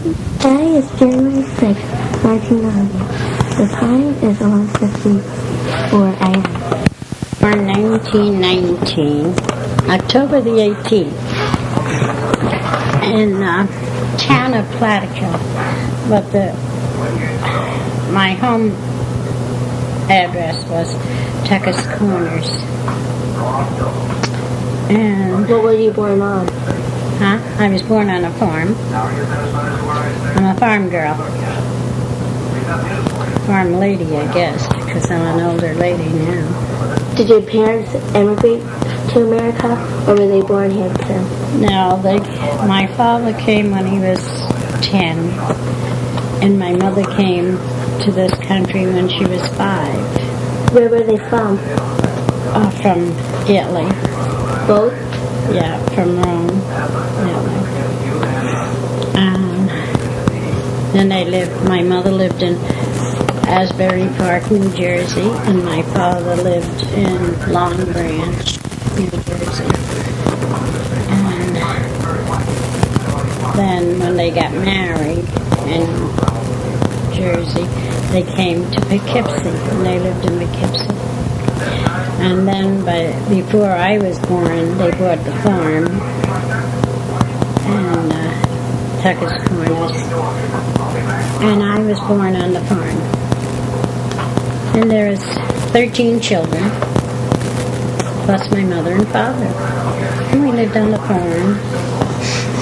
Today is January 6th, 1990. The time is 11:54 a.m. For 1919, October the 18th, in the town of Plattekill, but my home address was Tucker's Corners. And What were you born on? I was born on a farm. I'm a farm girl. Farm lady, I guess, because I'm an older lady now. Did your parents immigrate to America, or were they born here too? No, my father came when he was 10, and my mother came to this country when she was 5. Where were they from? From Italy. Both? Yeah, from Rome, Italy. Then my mother lived in Asbury Park, New Jersey, and my father lived in Long Branch, New Jersey. And then when they got married in Jersey, they came to Poughkeepsie, and they lived in Poughkeepsie. And then before I was born, they bought the farm and Tucker's Corners. And I was born on the farm. And there was 13 children, plus my mother and father. And we lived on the farm.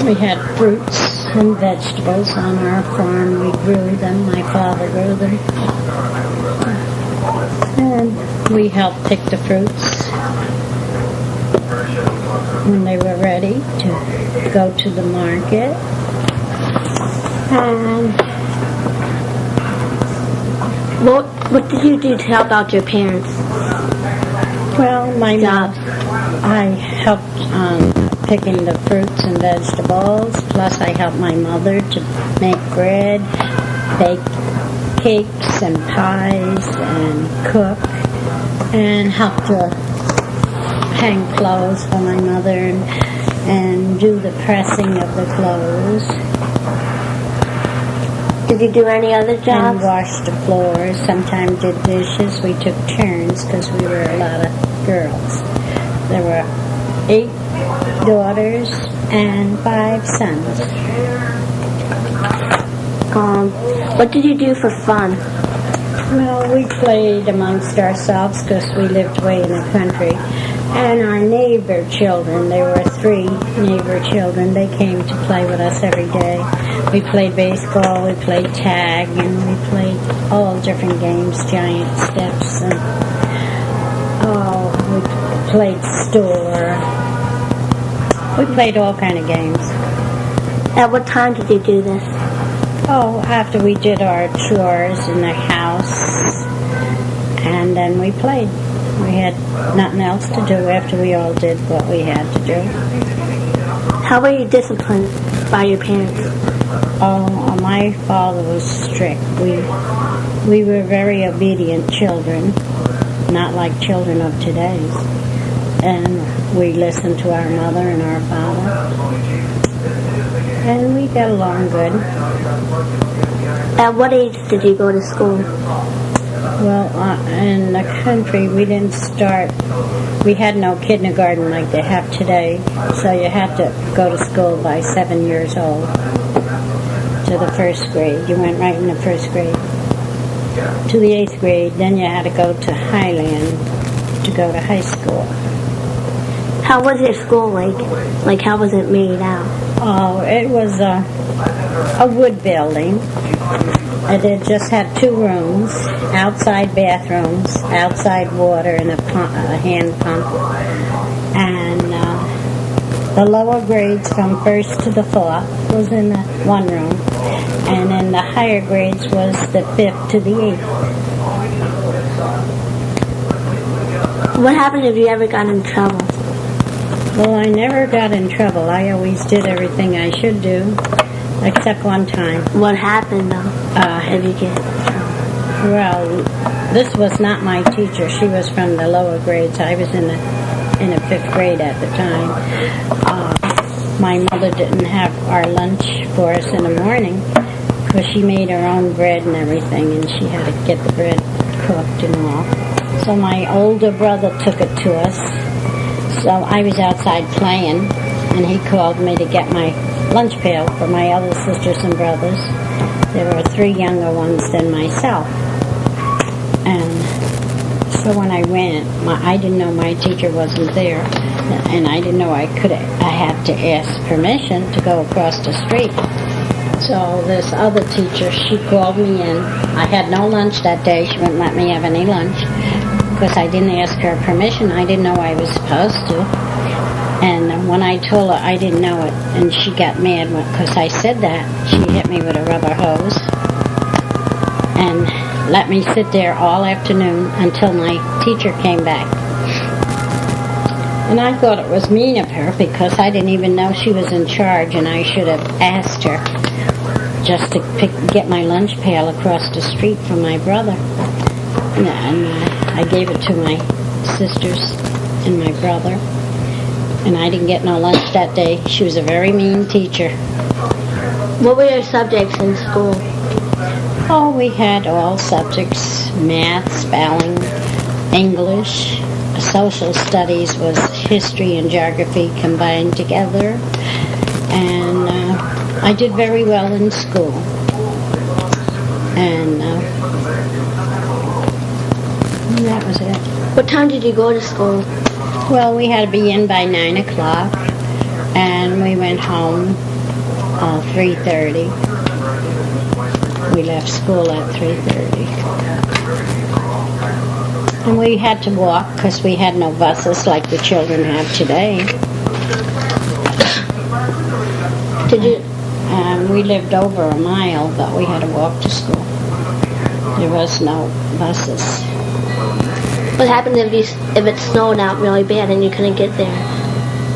We had fruits and vegetables on our farm. We grew them. My father grew them. And we helped pick the fruits when they were ready to go to the market. And What did you do to help out your parents? well, I helped picking the fruits and vegetables. Plus, I helped my mother to make bread, bake cakes and pies, and cook, and help to hang clothes for my mother and do the pressing of the clothes. Did you do any other And jobs? washed the floors, sometimes did dishes. We took turns because we were a lot of girls. There were 8 daughters and 5 sons. What did you do for fun? Well, we played amongst ourselves because we lived way in the country. And our neighbor children, there were 3 neighbor children, they came to play with us every day. We played baseball, we played tag, and we played all different games, giant steps, and we played store. We played all kind of games. At what time did you do this? After we did our chores in the house, and then we played. We had nothing else to do after we all did what we had to do. How were you disciplined by your parents? My father was strict. We were very obedient children, not like children of today's. And we listened to our mother and our father. And we got along good. At what age did you go to school? Well, in the country, we didn't start. We had no kindergarten like they have today, so you had to go to school by 7 years old to the 1st grade. You went right in the 1st grade to the 8th grade. Then you had to go to Highland to go to high school. How was your school like? Like, how was it made out? It was a wood building. It just had 2 rooms, outside bathrooms, outside water, and a hand pump. And the lower grades from 1st to the 4th was in the 1 room. And then the higher grades was the 5th to the 8th. What happened if you ever got in trouble? Well, I never got in trouble. I always did everything I should do, except one time. What happened, though, if you get in trouble? Well, this was not my teacher. She was from the lower grades. I was in the 5th grade at the time. my mother didn't have our lunch for us in the morning because she made her own bread and everything, and she had to get the bread cooked and all. So my older brother took it to us. So I was outside playing, and he called me to get my lunch pail for my other sisters and brothers. There were 3 younger ones than myself. And so when I went, I didn't know my teacher wasn't there, and I didn't know I had to ask permission to go across the street. So this other teacher, she called me in. I had no lunch that day. She wouldn't let me have any lunch because I didn't ask her permission. I didn't know I was supposed to. And when I told her I didn't know it, and she got mad because I said that, she hit me with a rubber hose and let me sit there all afternoon until my teacher came back. And I thought it was mean of her because I didn't even know she was in charge, and I should have asked her just to get my lunch pail across the street from my brother. And I gave it to my sisters and my brother. And I didn't get no lunch that day. She was a very mean teacher. What were your subjects in school? Oh, we had all subjects: math, spelling, English. Social studies was history and geography combined together. And I did very well in school. And that was it. What time did you go to school? Well, we had to be in by 9 o'clock, and we went home 3:30. We left school at 3:30. And we had to walk because we had no buses like the children have today. Did you? We lived over a mile, but we had to walk to school. There was no buses. What happened if it snowed out really bad and you couldn't get there?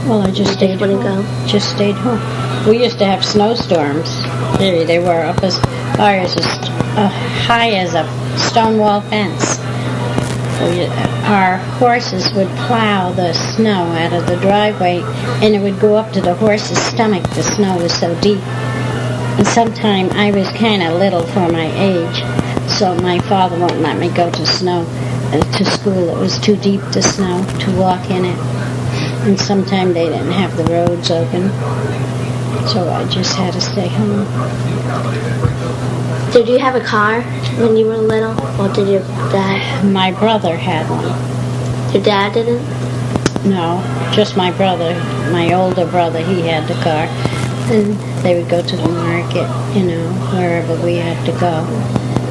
Well, I just stayed wouldn't home. go? Just stayed home. We used to have snowstorms. They were up as far as high as a stone wall fence. Our horses would plow the snow out of the driveway, and it would go up to the horse's stomach. The snow was so deep. And sometime I was kind of little for my age, so my father wouldn't let me go to school. It was too deep to snow to walk in it. And sometime they didn't have the roads open, so I just had to stay home. Did you have a car when you were little, or did your dad? My brother had one. Your dad didn't? No, just my brother. My older brother, he had the car. And they would go to the market, wherever we had to go.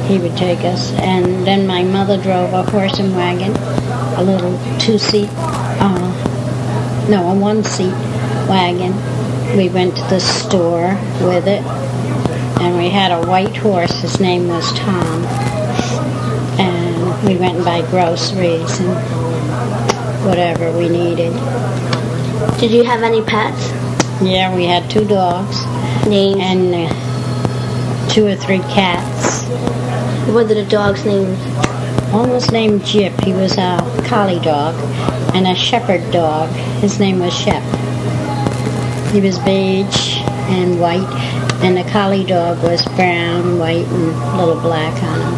He would take us. And then my mother drove a horse and wagon, a little a one-seat wagon. We went to the store with it. And we had a white horse. His name was Tom. And we went and buy groceries and whatever we needed. Did you have any pets? Yeah, we had 2 dogs. Names? And 2 or 3 cats. What were the dogs' names? One was named Jip. He was a collie dog. And a shepherd dog. His name was Shep. He was beige and white. And the collie dog was brown, white, and a little black on him.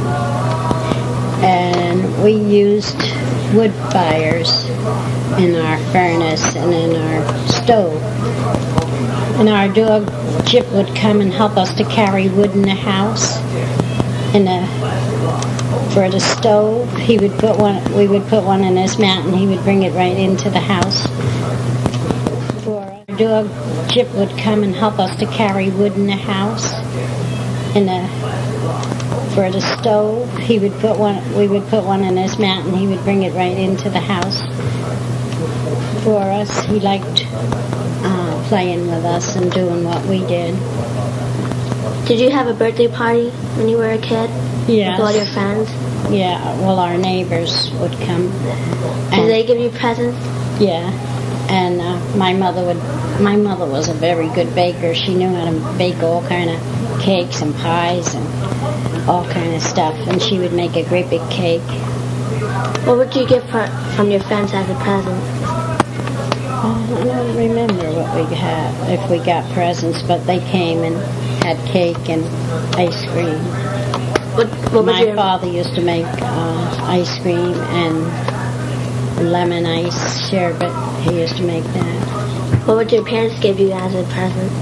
And we used wood fires in our furnace and in our stove. And our dog, Chip, would come and help us to carry wood in the house. For the stove, we would put one in his mouth, and he would bring it right into the house. For our dog, Chip would come and help us to carry wood in the house. For the stove, we would put one in his mouth, and he would bring it right into the house for us. He liked playing with us and doing what we did. Did you have a birthday party when you were a kid? Yes. With all your friends? Yeah, well, our neighbors would come. Did they give you presents? Yeah, and my mother was a very good baker. She knew how to bake all kind of cakes and pies and all kind of stuff, and she would make a great big cake. What would you get from your friends as a present? I don't remember what we had, if we got presents, but they came and had cake and ice cream. What My father used to make ice cream and lemon ice sherbet. He used to make that. What would your parents give you as a present?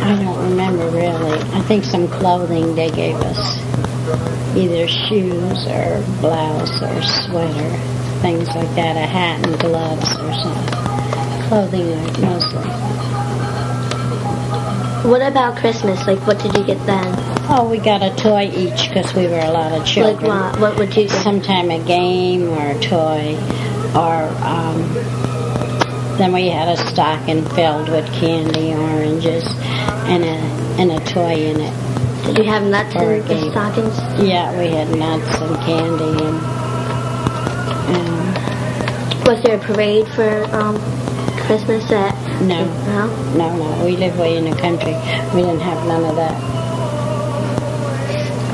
I don't remember really. I think some clothing they gave us. Either shoes or blouse or sweater. Things like that. A hat and gloves or something. Clothing mostly. What about Christmas? Like, what did you get then? Oh, we got a toy each because we were a lot of children. Like what? What would you get? Sometime a game or a toy, or then we had a stocking filled with candy, oranges, and a toy in it. Did you have nuts Or a in the game. stockings? Yeah, we had nuts and candy and Was there a parade for Christmas at? no. No? No. We live way in the country. We didn't have none of that.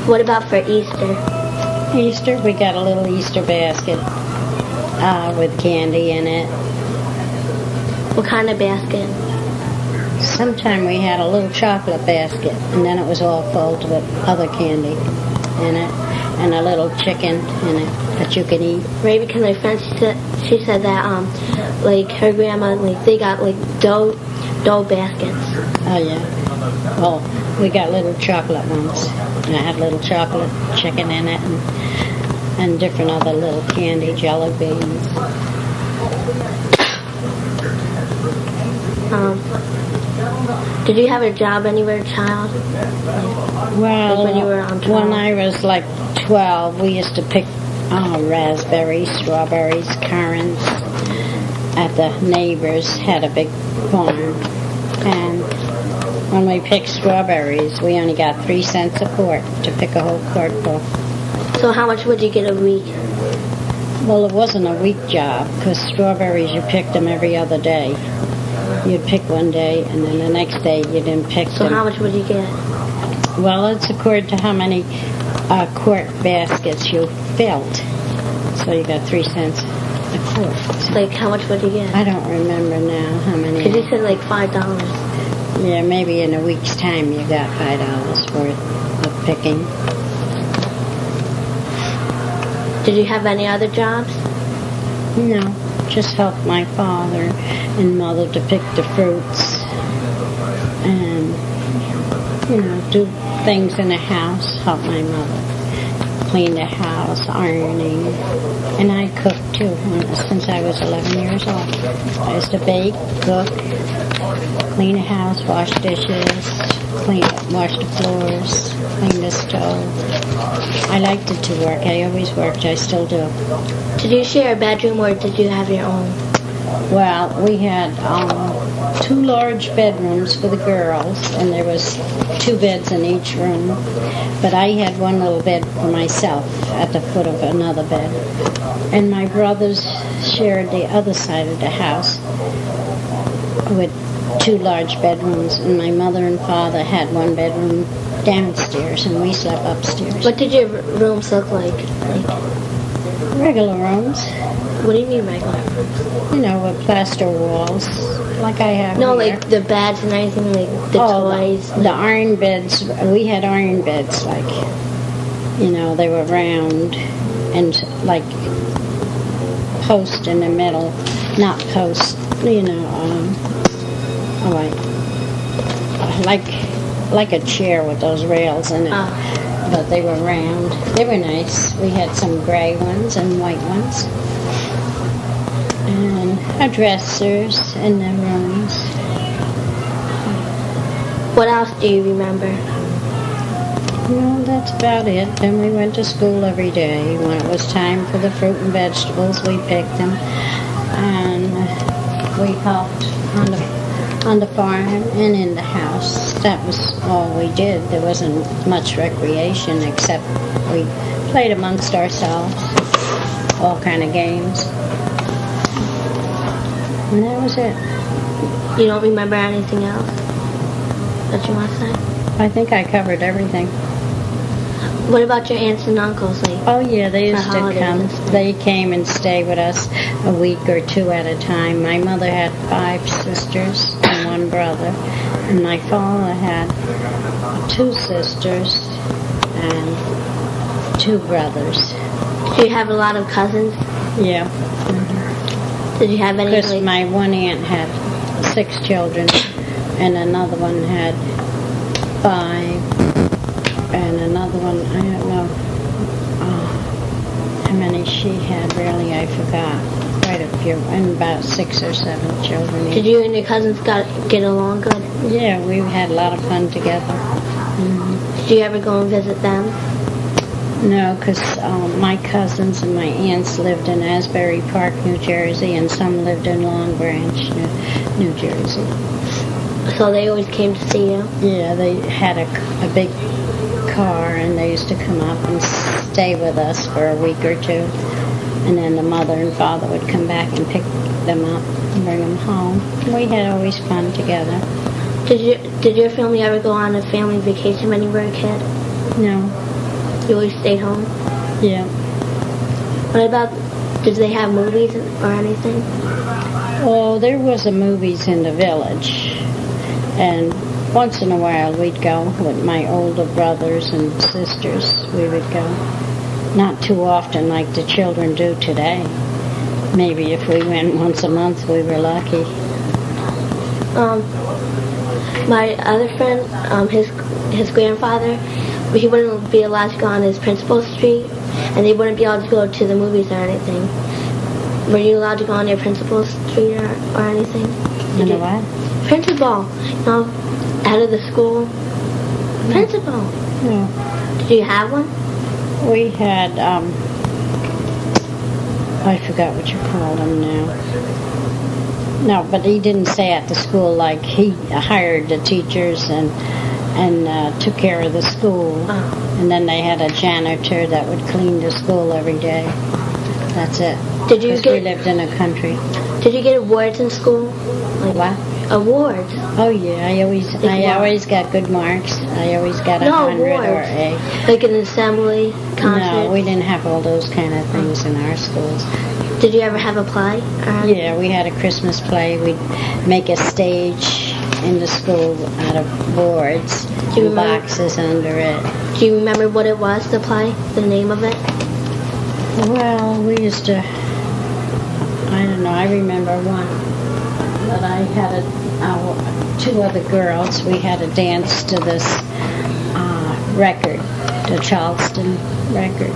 What about for Easter? Easter, we got a little Easter basket with candy in it. What kind of basket? Sometime we had a little chocolate basket, and then it was all filled with other candy in it, and a little chicken in it that you can eat. Maybe because my friend, she said that like her grandma, like they got like dough baskets. Oh yeah. Well, we got little chocolate ones, and I had little chocolate chicken in it, and different other little candy, jelly beans. Did you have a job anywhere, child? Well, Like when you were 12? when I was like 12, we used to pick raspberries, strawberries, currants at the neighbors had a big farm, and when we picked strawberries, we only got 3 cents a quart to pick a whole quart full. So how much would you get a week? Well, it wasn't a week job because strawberries you picked them every other day. You'd pick one day, and then the next day you didn't pick them. So how much would you get? Well, it's according to how many quart baskets you filled. So you got 3 cents a quart. Like how much would you get? I don't remember now how many. Because you said like $5. Yeah, maybe in a week's time you got $5 worth of picking. Did you have any other jobs? No, just help my father and mother to pick the fruits and, do things in the house, help my mother clean the house, ironing, and I cooked too since I was 11 years old. I used to bake, cook, clean the house, wash dishes, wash the floors, clean the stove. I liked it to work. I always worked. I still do. Did you share a bedroom or did you have your own? Well, we had 2 large bedrooms for the girls, and there was 2 beds in each room. But I had one little bed for myself at the foot of another bed. And my brothers shared the other side of the house with 2 large bedrooms, and my mother and father had 1 bedroom downstairs, and we slept upstairs. What did your rooms look like? Regular rooms, What do you mean regular? with plaster walls, like I have No, here. like the beds and everything, like the toys. The iron beds, we had iron beds, like, they were round and like post in the middle, not post, like a chair with those rails in it. But they were round. They were nice. We had some gray ones and white ones. And our dressers in the rooms. What else do you remember? Well, that's about it. Then we went to school every day. When it was time for the fruit and vegetables, we picked them. And we helped on the farm and in the house. That was all we did. There wasn't much recreation except we played amongst ourselves, all kind of games. And that was it. You don't remember anything else that you want to say? I think I covered everything. What about your aunts and uncles? Like, Oh yeah, they used For to holidays come. and stuff. They came and stay with us a week or two at a time. My mother had 5 sisters and 1 brother, and my father had 2 sisters and 2 brothers. do you have a lot of cousins? Yeah, Did you have any? because Like, my one aunt had 6 children, and another one had 5, and another one, I don't know how many she had, really, I forgot. Quite a few, and about 6 or 7 children each. did you and your cousins get along good? Yeah, we had a lot of fun together. Did you ever go and visit them? No, because my cousins and my aunts lived in Asbury Park, New Jersey, and some lived in Long Branch, New Jersey. So they always came to see you? Yeah, they had a big car, and they used to come up and stay with us for a week or 2. And then the mother and father would come back and pick them up and bring them home. We had always fun together. Did your family ever go on a family vacation when you were a kid? No, You always stayed home? yeah. What about, did they have movies or anything? Well, there was a movies in the village, and once in a while we'd go with my older brothers and sisters. We would go. Not too often like the children do today. Maybe if we went once a month, we were lucky. My other friend, his grandfather, he wouldn't be allowed to go on his principal street, and they wouldn't be able to go to the movies or anything. Were you allowed to go on your principal street or anything? You know what? Principal, out of the school. Principal. No. Did you have one? We had, I forgot what you called him now. No, but he didn't stay at the school. Like, he hired the teachers and took care of the school. Oh. And then they had a janitor that would clean the school every day. That's it. Did you 'Cause we lived in a country. Did you get awards in school? Like What? awards? Oh yeah, I always got good marks. I always got 100 or awards. A. Like an assembly concert? No, we didn't have all those kind of things in our schools. Did you ever have a play? Yeah, we had a Christmas play. We'd make a stage in the school out of boards Do you and remember- boxes under it. Do you remember what it was, the play? The name of it? Well, we used to, I don't know, I remember one that I had 2 other girls. We had to dance to this record, the Charleston record.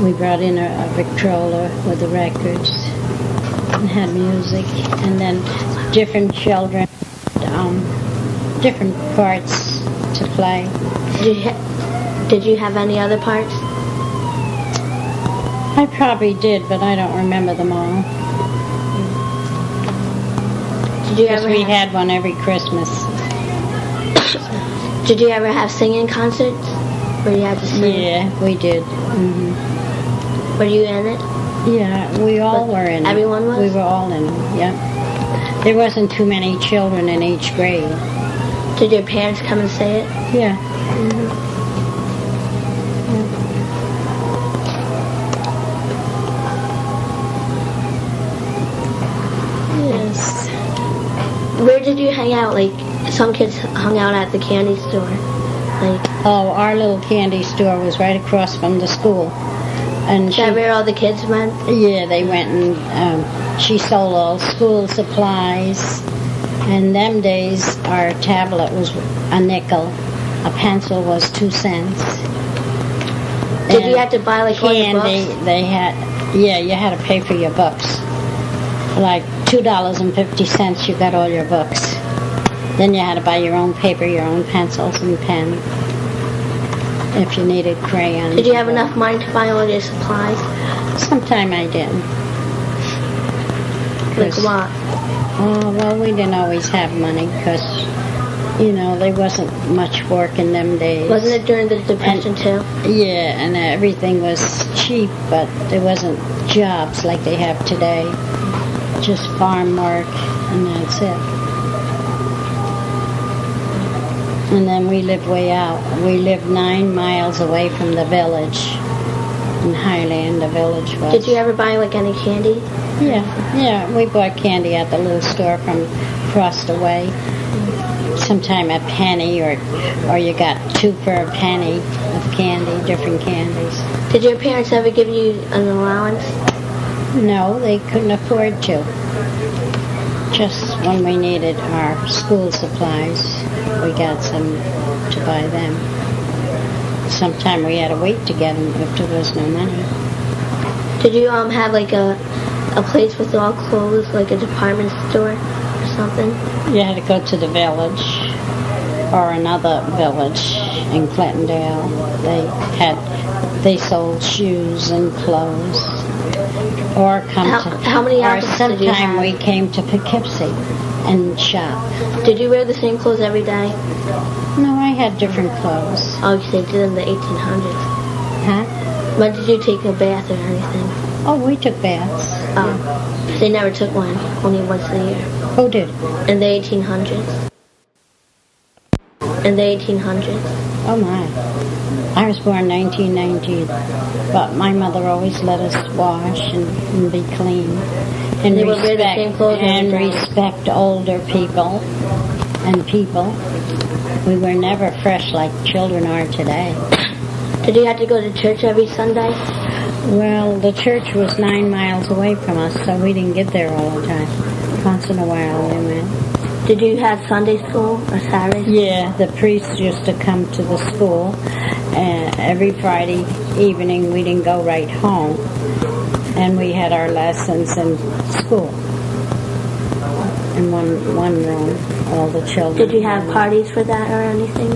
We brought in a Vertullo with the records and had music, and then different children, different parts to play. Did you have any other parts? I probably did, but I don't remember them all. Did you Because ever we have, had one every Christmas. Did you ever have singing concerts where you had to sing? Yeah, we did. Were you in it? Yeah, we all were in it. Everyone was? We were all in it, yeah. There wasn't too many children in each grade. Did your parents come and say it? Yeah. Yes. Where did you hang out? Like, some kids hung out at the candy store. Like, Oh, our little candy store was right across from the school. And is that where all the kids went? yeah, they went and she sold all school supplies. And them days, our tablet was a nickel. A pencil was 2 cents. Did you have to buy, like, all your candy? books? They had, yeah, you had to pay for your books. Like $2.50, you got all your books. Then you had to buy your own paper, your own pencils and pen. If you needed crayons. Did you have enough money to buy all your supplies? Sometime I did. Like 'Cause- what? Oh, well, we didn't always have money because, there wasn't much work in them days. Wasn't it during the Depression too? Yeah, and everything was cheap, but there wasn't jobs like they have today. Just farm work, and that's it. And then we lived way out. We lived 9 miles away from the village. In Highland, the village was. Did you ever buy like any candy? Yeah, we bought candy at the little store from across the way. Sometime a penny, or you got 2 for a penny of candy, different candies. Did your parents ever give you an allowance? No, they couldn't afford to. Just when we needed our school supplies, we got some to buy them. Sometime we had to wait to get them if there was no money. Did you have like a place with all clothes, like a department store or something? You had to go to the village or another village in Clintondale. They sold shoes and clothes. Or how many outfits did you have? Sometime we came to Poughkeepsie and shop. Did you wear the same clothes every day? No, I had different clothes. Oh, you did in the 1800s. Huh? When did you take a bath or anything? Oh, we took baths. Oh, they never took one, only once a year. Who did? In the 1800s. In the 1800s. Oh my. I was born 1919, but my mother always let us wash and be clean. And they would wear the same clothes and every day. Respect older people and people. We were never fresh like children are today. Did you have to go to church every Sunday? Well, the church was 9 miles away from us, so we didn't get there all the time. Once in a while we went. Did you have Sunday school or Saturday school? Yeah, the priest used to come to the school. Every Friday evening we didn't go right home. And we had our lessons in school. In one room, all the children. Did you have parties for that or anything?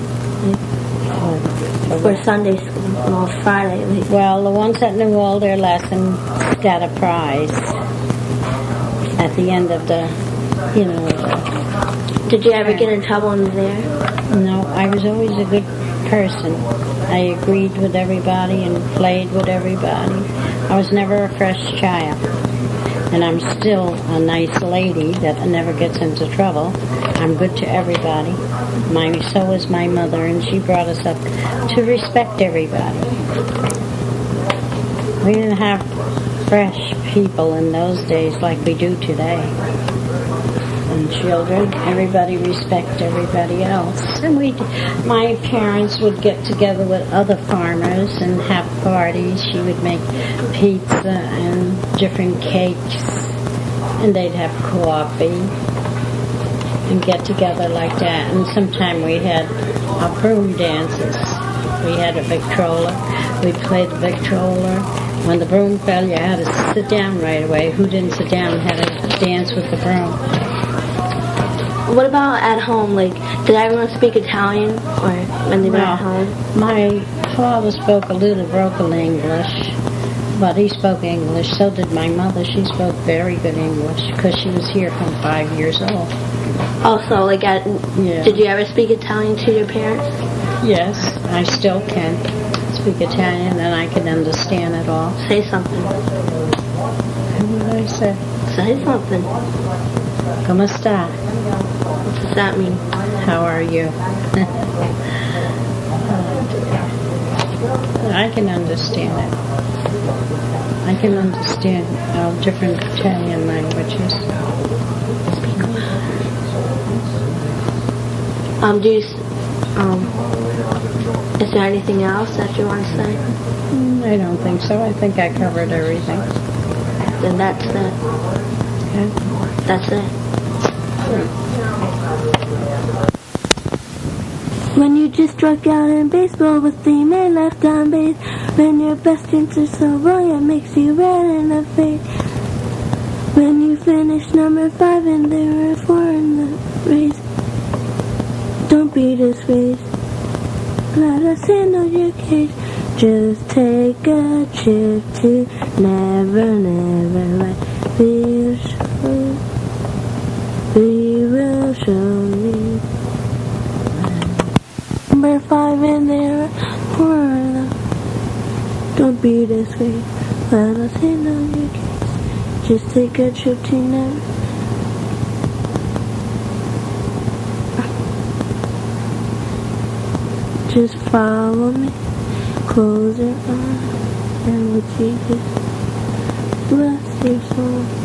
For Sunday school? Well, Friday. Well, the ones that knew all their lessons got a prize at the end of the, Did you ever get in trouble in there? No, I was always a good person. I agreed with everybody and played with everybody. I was never a fresh child. And I'm still a nice lady that never gets into trouble. I'm good to everybody. So is my mother, and she brought us up to respect everybody. We didn't have fresh people in those days like we do today. And children, everybody respect everybody else. And my parents would get together with other farmers and have parties. She would make pizza and different cakes, and they'd have coffee and get together like that. And sometime we had broom dances. We had a Victrola. We played the Victrola. When the broom fell, you had to sit down right away. Who didn't sit down had to dance with the broom. What about at home? Like, did everyone speak Italian or when they were at home? My father spoke a little broken English, but he spoke English. So did my mother. She spoke very good English because she was here from 5 years old. Also, did you ever speak Italian to your parents? Yes, I still can speak Italian and I can understand it all. Say something. What did I say? Say something. Come sta? What does that mean? How are you? I can understand it. I can understand all different Italian languages. Is there anything else that you want to say? I don't think so. I think I covered everything. Then that's it. Okay. That's it. When you just struck out in baseball with the man left on base, when your best chance is so wrong, it makes you red in the face. When you finish number 5 and there were 4 in the race, don't be disgraced. Let us handle your case. Just take a trip to never, never let me show. We will show you. Number 5 and there are 4 in the. Don't be disgraced. Let us handle your case. Just take a trip to never. Just follow me, close your eyes, and with Jesus, bless your soul.